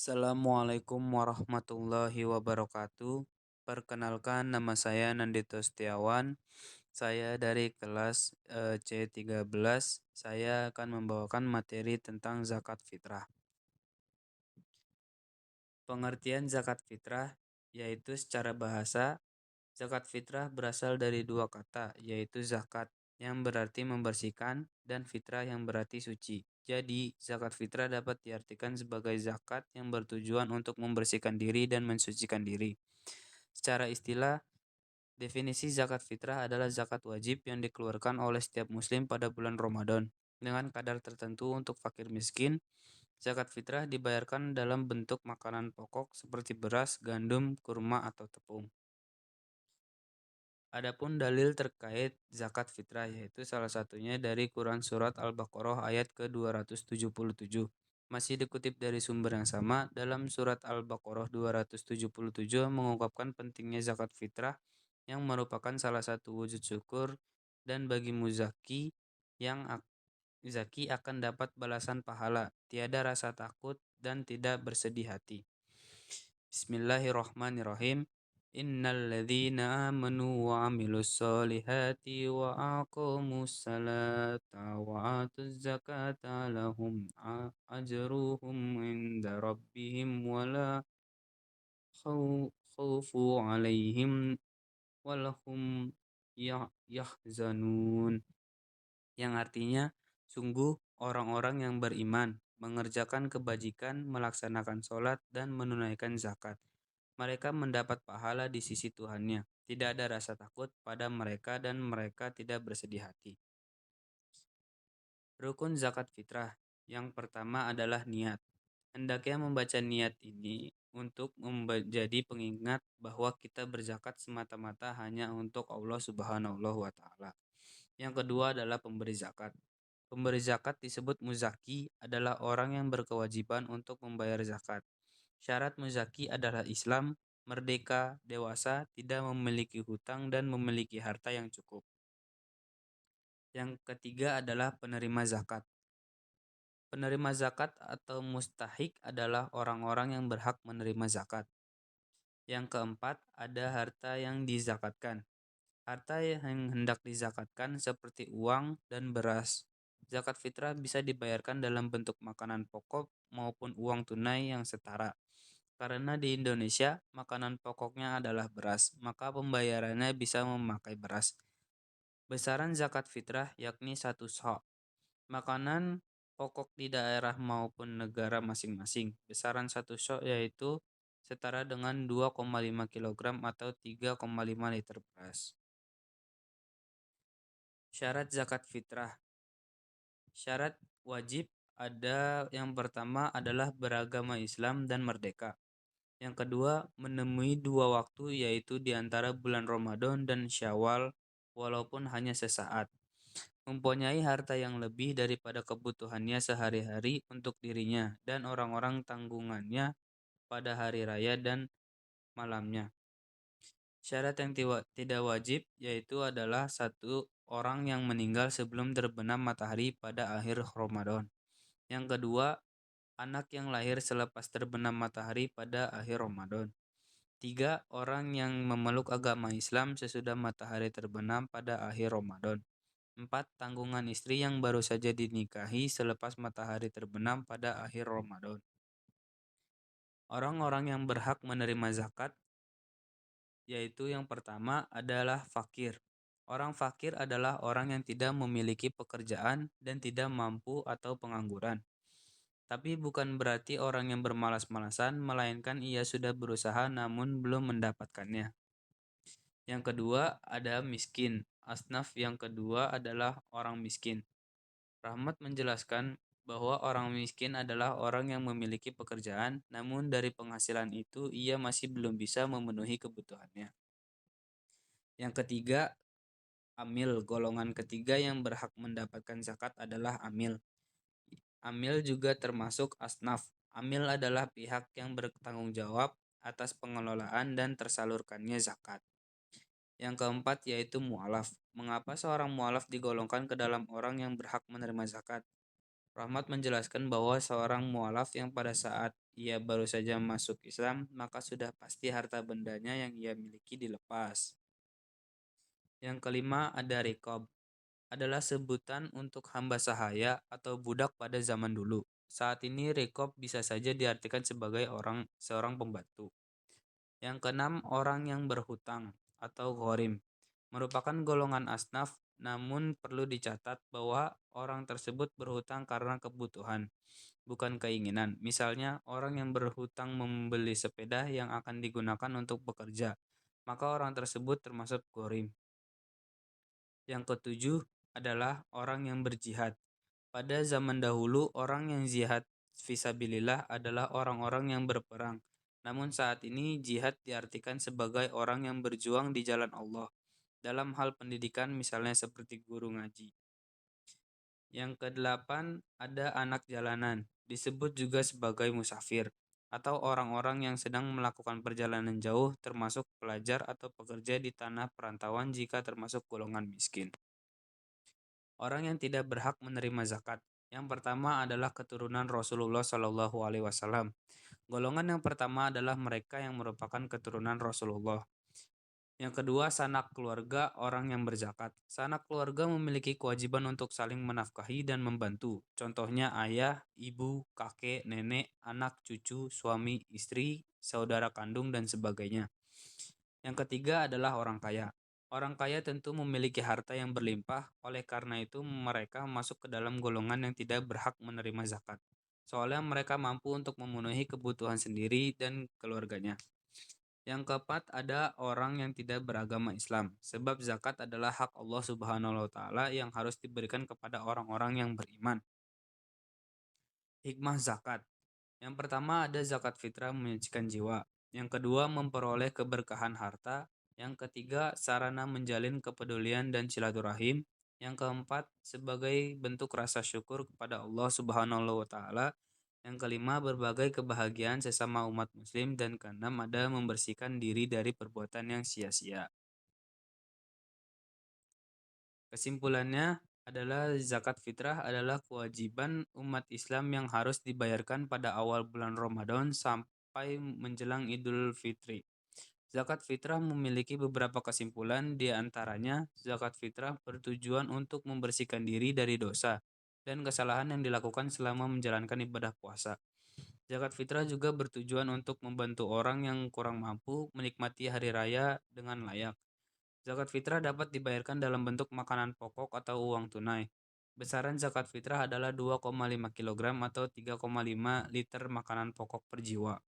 Assalamualaikum warahmatullahi wabarakatuh. Perkenalkan, nama saya Nandito Setiawan. Saya dari kelas C13. Saya akan membawakan materi tentang zakat fitrah. Pengertian zakat fitrah yaitu secara bahasa, zakat fitrah berasal dari dua kata, yaitu zakat yang berarti membersihkan dan fitrah yang berarti suci. Jadi, zakat fitrah dapat diartikan sebagai zakat yang bertujuan untuk membersihkan diri dan mensucikan diri. Secara istilah, definisi zakat fitrah adalah zakat wajib yang dikeluarkan oleh setiap muslim pada bulan Ramadan dengan kadar tertentu untuk fakir miskin. Zakat fitrah dibayarkan dalam bentuk makanan pokok seperti beras, gandum, kurma, atau tepung. Adapun dalil terkait zakat fitrah yaitu salah satunya dari Quran Surat Al-Baqarah ayat ke-277. Masih dikutip dari sumber yang sama, dalam surat Al-Baqarah 277 mengungkapkan pentingnya zakat fitrah yang merupakan salah satu wujud syukur dan bagi muzaki yang zaki akan dapat balasan pahala, tiada rasa takut dan tidak bersedih hati. Bismillahirrahmanirrahim. Innal ladzina amanu wa amilus solihati wa aqamus salata wa atuz zakata lahum ajruhum inda rabbihim wala khawfu alaihim walahum yahzanun, yang artinya sungguh orang-orang yang beriman mengerjakan kebajikan, melaksanakan sholat dan menunaikan zakat, mereka mendapat pahala di sisi Tuhannya. Tidak ada rasa takut pada mereka dan mereka tidak bersedih hati. Rukun zakat fitrah. Yang pertama adalah niat. Hendaknya membaca niat ini untuk menjadi pengingat bahwa kita berzakat semata-mata hanya untuk Allah Subhanahu wa taala. Yang kedua adalah pemberi zakat. Pemberi zakat disebut muzaki adalah orang yang berkewajiban untuk membayar zakat. Syarat muzaki adalah Islam, merdeka, dewasa, tidak memiliki hutang, dan memiliki harta yang cukup. Yang ketiga adalah penerima zakat. Penerima zakat atau mustahik adalah orang-orang yang berhak menerima zakat. Yang keempat, ada harta yang dizakatkan. Harta yang hendak dizakatkan seperti uang dan beras. Zakat fitrah bisa dibayarkan dalam bentuk makanan pokok maupun uang tunai yang setara. Karena di Indonesia makanan pokoknya adalah beras, maka pembayarannya bisa memakai beras. Besaran zakat fitrah yakni 1 sa'. Makanan pokok di daerah maupun negara masing-masing. Besaran 1 sa' yaitu setara dengan 2,5 kg atau 3,5 liter beras. Syarat zakat fitrah. Syarat wajib ada yang pertama adalah beragama Islam dan merdeka. Yang kedua, menemui 2 waktu yaitu di antara bulan Ramadan dan Syawal walaupun hanya sesaat. Mempunyai harta yang lebih daripada kebutuhannya sehari-hari untuk dirinya dan orang-orang tanggungannya pada hari raya dan malamnya. Syarat yang tidak wajib yaitu adalah 1 orang yang meninggal sebelum terbenam matahari pada akhir Ramadan. Yang kedua, anak yang lahir selepas terbenam matahari pada akhir Ramadan. 3 orang yang memeluk agama Islam sesudah matahari terbenam pada akhir Ramadan. 4 tanggungan istri yang baru saja dinikahi selepas matahari terbenam pada akhir Ramadan. Orang-orang yang berhak menerima zakat yaitu yang pertama adalah fakir. Orang fakir adalah orang yang tidak memiliki pekerjaan dan tidak mampu atau pengangguran. Tapi bukan berarti orang yang bermalas-malasan, melainkan ia sudah berusaha namun belum mendapatkannya. Yang kedua ada miskin. Asnaf yang kedua adalah orang miskin. Rahmat menjelaskan bahwa orang miskin adalah orang yang memiliki pekerjaan, namun dari penghasilan itu ia masih belum bisa memenuhi kebutuhannya. Yang ketiga, amil. Golongan ketiga yang berhak mendapatkan zakat adalah amil. Amil juga termasuk asnaf. Amil adalah pihak yang bertanggung jawab atas pengelolaan dan tersalurkannya zakat. Yang keempat yaitu mu'alaf. Mengapa seorang mu'alaf digolongkan ke dalam orang yang berhak menerima zakat? Rahmat menjelaskan bahwa seorang mu'alaf yang pada saat ia baru saja masuk Islam, maka sudah pasti harta bendanya yang ia miliki dilepas. Yang kelima ada rikob, adalah sebutan untuk hamba sahaya atau budak pada zaman dulu. Saat ini rikob bisa saja diartikan sebagai seorang pembantu. Yang keenam, orang yang berhutang atau ghorim, merupakan golongan asnaf, namun perlu dicatat bahwa orang tersebut berhutang karena kebutuhan, bukan keinginan. Misalnya, orang yang berhutang membeli sepeda yang akan digunakan untuk bekerja, maka orang tersebut termasuk ghorim. Yang ketujuh adalah orang yang berjihad. Pada zaman dahulu, orang yang jihad fisabilillah adalah orang-orang yang berperang. Namun saat ini jihad diartikan sebagai orang yang berjuang di jalan Allah. Dalam hal pendidikan misalnya seperti guru ngaji. Yang kedelapan ada anak jalanan, disebut juga sebagai musafir atau orang-orang yang sedang melakukan perjalanan jauh termasuk pelajar atau pekerja di tanah perantauan jika termasuk golongan miskin. Orang yang tidak berhak menerima zakat. Yang pertama adalah keturunan Rasulullah Shallallahu Alaihi Wasallam. Golongan yang pertama adalah mereka yang merupakan keturunan Rasulullah. Yang kedua, sanak keluarga orang yang berzakat. Sanak keluarga memiliki kewajiban untuk saling menafkahi dan membantu. Contohnya ayah, ibu, kakek, nenek, anak, cucu, suami, istri, saudara kandung, dan sebagainya. Yang ketiga adalah orang kaya. Orang kaya tentu memiliki harta yang berlimpah, oleh karena itu mereka masuk ke dalam golongan yang tidak berhak menerima zakat. Soalnya mereka mampu untuk memenuhi kebutuhan sendiri dan keluarganya. Yang keempat ada orang yang tidak beragama Islam, sebab zakat adalah hak Allah Subhanahu wa taala yang harus diberikan kepada orang-orang yang beriman. Hikmah zakat. Yang pertama ada zakat fitrah menyucikan jiwa. Yang kedua memperoleh keberkahan harta. Yang ketiga sarana menjalin kepedulian dan silaturahim. Yang keempat sebagai bentuk rasa syukur kepada Allah Subhanahu wa taala. Yang kelima berbagai kebahagiaan sesama umat muslim dan keenam ada membersihkan diri dari perbuatan yang sia-sia. Kesimpulannya adalah zakat fitrah adalah kewajiban umat Islam yang harus dibayarkan pada awal bulan Ramadan sampai menjelang Idul Fitri. Zakat fitrah memiliki beberapa kesimpulan, di antaranya zakat fitrah bertujuan untuk membersihkan diri dari dosa dan kesalahan yang dilakukan selama menjalankan ibadah puasa. Zakat fitrah juga bertujuan untuk membantu orang yang kurang mampu menikmati hari raya dengan layak. Zakat fitrah dapat dibayarkan dalam bentuk makanan pokok atau uang tunai. Besaran zakat fitrah adalah 2,5 kg atau 3,5 liter makanan pokok per jiwa.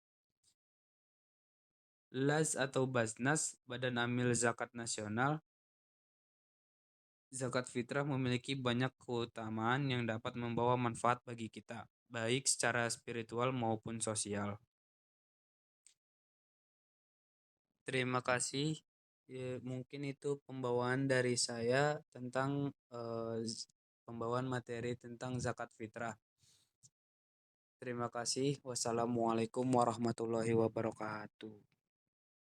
LAS atau Basnas, Badan Amil Zakat Nasional, zakat fitrah memiliki banyak keutamaan yang dapat membawa manfaat bagi kita, baik secara spiritual maupun sosial. Terima kasih. Mungkin itu pembawaan dari saya tentang pembawaan materi tentang zakat fitrah. Terima kasih. Wassalamualaikum warahmatullahi wabarakatuh.